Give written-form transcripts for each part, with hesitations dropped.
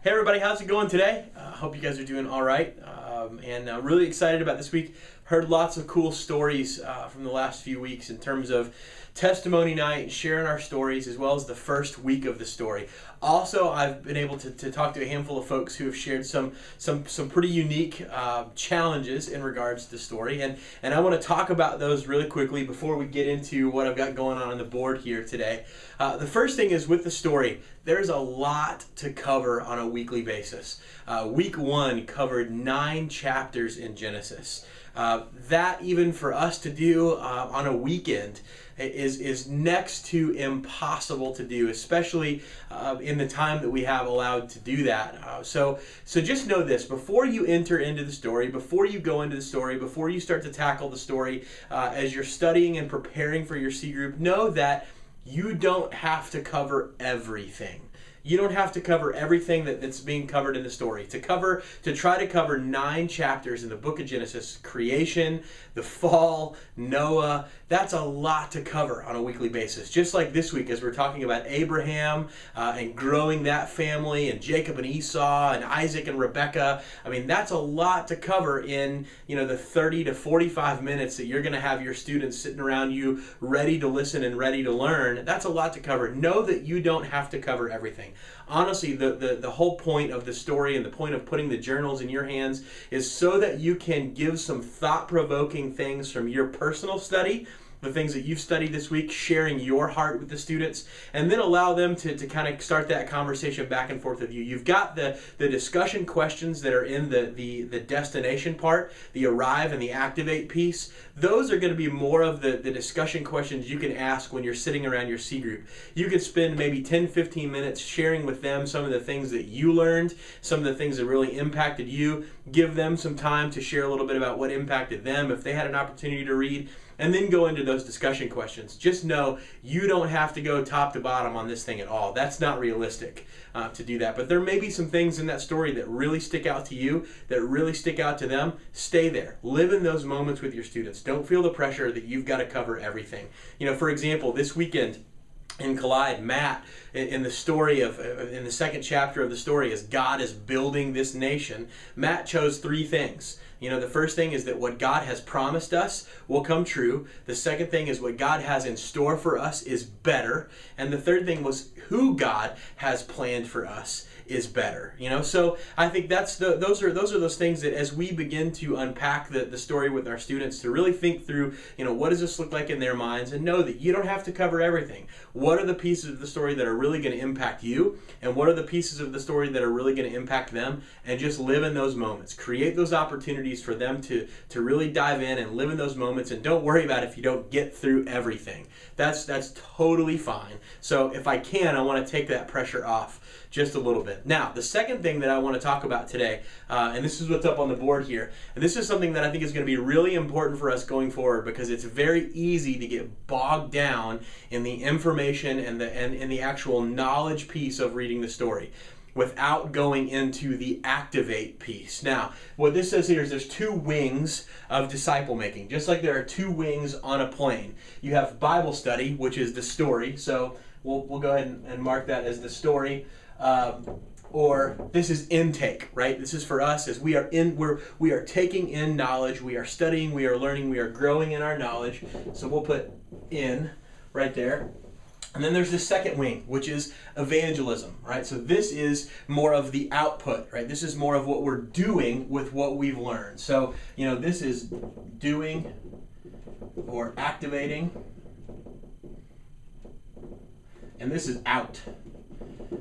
Hey everybody, how's it going today? Hope you guys are doing all right, and really excited about this week. Heard lots of cool stories from the last few weeks in terms of testimony night, sharing our stories, as well as the first week of the story. Also, I've been able to talk to a handful of folks who have shared some pretty unique challenges in regards to the story, and I want to talk about those really quickly before we get into what I've got going on the board here today. The first thing is with the story, there's a lot to cover on a weekly basis. Week 1 covered 9 chapters in Genesis. That even for us to do on a weekend is next to impossible to do, especially in the time that we have allowed to do that. So just know this: before you enter into the story, before you go into the story, before you start to tackle the story, as you're studying and preparing for your C group, know that you don't have to cover everything. You don't have to cover everything that's being covered in the story. To try to cover 9 chapters in the book of Genesis, creation, the fall, Noah, that's a lot to cover on a weekly basis. Just like this week, as we're talking about Abraham and growing that family, and Jacob and Esau, and Isaac and Rebekah. I mean, that's a lot to cover in the 30 to 45 minutes that you're going to have your students sitting around you ready to listen and ready to learn. That's a lot to cover. Know that you don't have to cover everything. Honestly, the whole point of the story and the point of putting the journals in your hands is so that you can give some thought-provoking things from your personal study, the things that you've studied this week, sharing your heart with the students, and then allow them to kind of start that conversation back and forth with you. You've got the discussion questions that are in the destination part, the arrive and the activate piece. Those are going to be more of the discussion questions you can ask when you're sitting around your C group. You could spend maybe 10-15 minutes sharing with them some of the things that you learned, some of the things that really impacted you. Give them some time to share a little bit about what impacted them if they had an opportunity to read, and then go into those discussion questions. Just know you don't have to go top to bottom on this thing at all. That's not realistic to do that. But there may be some things in that story that really stick out to you, that really stick out to them. Stay there. Live in those moments with your students. Don't feel the pressure that you've got to cover everything. For example, this weekend in Collide, Matt, in the story in the second chapter of the story, as God is building this nation, Matt chose 3 things. The first thing is that what God has promised us will come true. The second thing is what God has in store for us is better. And the third thing was who God has planned for us is better. So I think those are those things that as we begin to unpack the story with our students, to really think through, what does this look like in their minds, and know that you don't have to cover everything. What are the pieces of the story that are really going to impact you, and what are the pieces of the story that are really going to impact them, and just live in those moments. Create those opportunities for them to really dive in and live in those moments, and don't worry about if you don't get through everything. That's totally fine. So if I can, I want to take that pressure off just a little bit. Now, the second thing that I want to talk about today, and this is what's up on the board here, and this is something that I think is going to be really important for us going forward, because it's very easy to get bogged down in the information and the actual knowledge piece of reading the story without going into the activate piece. Now, what this says here is there's 2 wings of disciple making. Just like there are 2 wings on a plane. You have Bible study, which is the story. So we'll go ahead and mark that as the story. Or this is intake, right? This is for us as we are taking in knowledge, we are studying, we are learning, we are growing in our knowledge. So we'll put in right there. And then there's the second wing, which is evangelism, right? So this is more of the output, right? This is more of what we're doing with what we've learned. So, this is doing or activating, and this is out.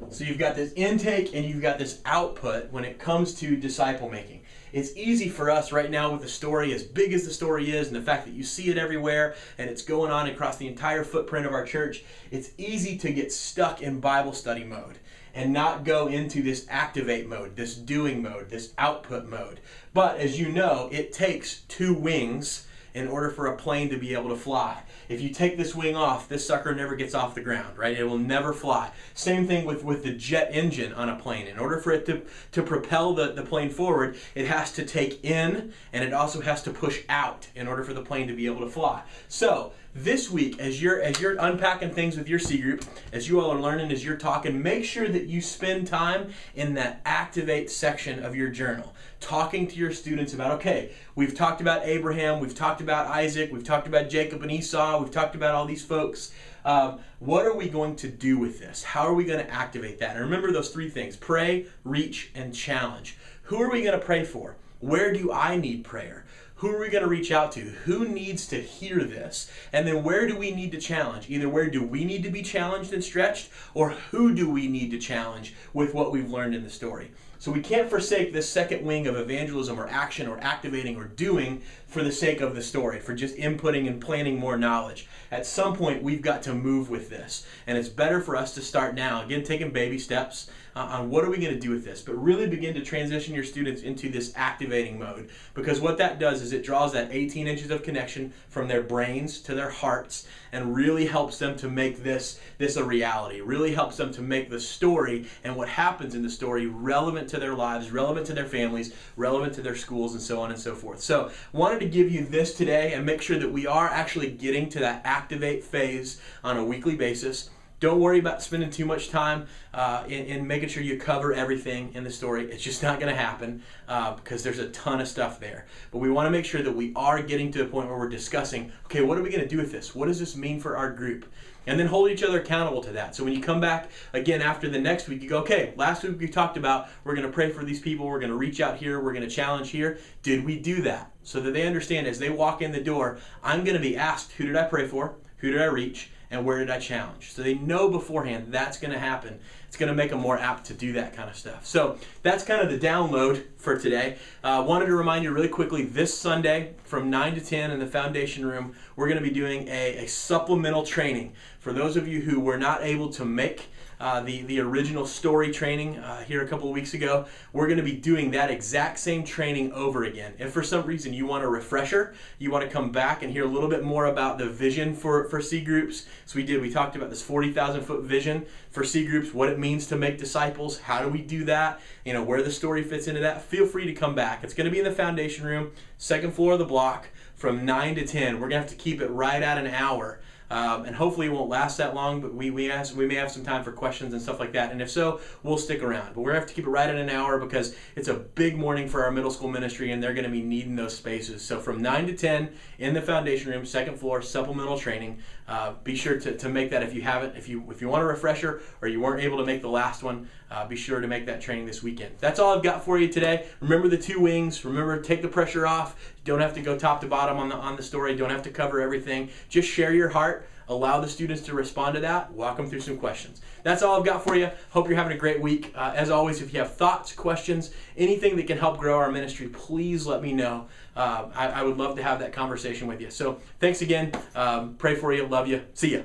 So you've got this intake and you've got this output when it comes to disciple making. It's easy for us right now with the story, as big as the story is, and the fact that you see it everywhere and it's going on across the entire footprint of our church, it's easy to get stuck in Bible study mode and not go into this activate mode, this doing mode, this output mode. But as you know, it takes 2 wings in order for a plane to be able to fly. If you take this wing off, this sucker never gets off the ground, right? It will never fly. Same thing with the jet engine on a plane. In order for it to propel the plane forward, it has to take in, and it also has to push out in order for the plane to be able to fly. So this week, as you're unpacking things with your C group, as you all are learning, as you're talking, make sure that you spend time in that activate section of your journal, talking to your students about, okay, we've talked about Abraham, we've talked about Isaac, we've talked about Jacob and Esau, we've talked about all these folks. What are we going to do with this? How are we going to activate that? And remember those three things: pray, reach, and challenge. Who are we going to pray for? Where do I need prayer? Who are we going to reach out to? Who needs to hear this? And then where do we need to challenge? Either where do we need to be challenged and stretched, or who do we need to challenge with what we've learned in the story? So we can't forsake this second wing of evangelism or action or activating or doing for the sake of the story, for just inputting and planning more knowledge. At some point, we've got to move with this. And it's better for us to start now, again, taking baby steps on what are we going to do with this, but really begin to transition your students into this activating mode, because what that does is it draws that 18 inches of connection from their brains to their hearts and really helps them to make this a reality, really helps them to make the story and what happens in the story relevant to their lives, relevant to their families, relevant to their schools, and so on and so forth. So wanted to give you this today and make sure that we are actually getting to that activate phase on a weekly basis. Don't worry about spending too much time in making sure you cover everything in the story. It's just not going to happen because there's a ton of stuff there. But we want to make sure that we are getting to a point where we're discussing, okay, what are we going to do with this? What does this mean for our group? And then hold each other accountable to that. So when you come back again after the next week, you go, okay, last week we talked about we're going to pray for these people, we're going to reach out here, we're going to challenge here. Did we do that? So that they understand as they walk in the door, I'm going to be asked, who did I pray for? Who did I reach? And where did I challenge? So they know beforehand that's going to happen. It's going to make them more apt to do that kind of stuff. So that's kind of the download for today. Wanted to remind you really quickly, this Sunday from 9 to 10 in the Foundation Room, we're going to be doing a supplemental training. For those of you who were not able to make the original story training here a couple of weeks ago, we're going to be doing that exact same training over again. If for some reason you want a refresher, you want to come back and hear a little bit more about the vision for C groups. So we talked about this 40,000 foot vision for C groups, what it means to make disciples, how do we do that, where the story fits into that. Feel free to come back. It's going to be in the Foundation Room, second floor of the block, from 9 to 10. We're going to have to keep it right at an hour. And hopefully it won't last that long, but we may have some time for questions and stuff like that. And if so, we'll stick around. But we're going to have to keep it right at an hour because it's a big morning for our middle school ministry, and they're going to be needing those spaces. So from 9 to 10 in the Foundation Room, second floor, supplemental training. Be sure to make that if you haven't. If you want a refresher or you weren't able to make the last one, be sure to make that training this weekend. That's all I've got for you today. Remember the two wings. Remember, take the pressure off. You don't have to go top to bottom on the story. You don't have to cover everything. Just share your heart. Allow the students to respond to that. Walk them through some questions. That's all I've got for you. Hope you're having a great week. As always, if you have thoughts, questions, anything that can help grow our ministry, please let me know. I would love to have that conversation with you. So thanks again. Pray for you. Love you. See ya.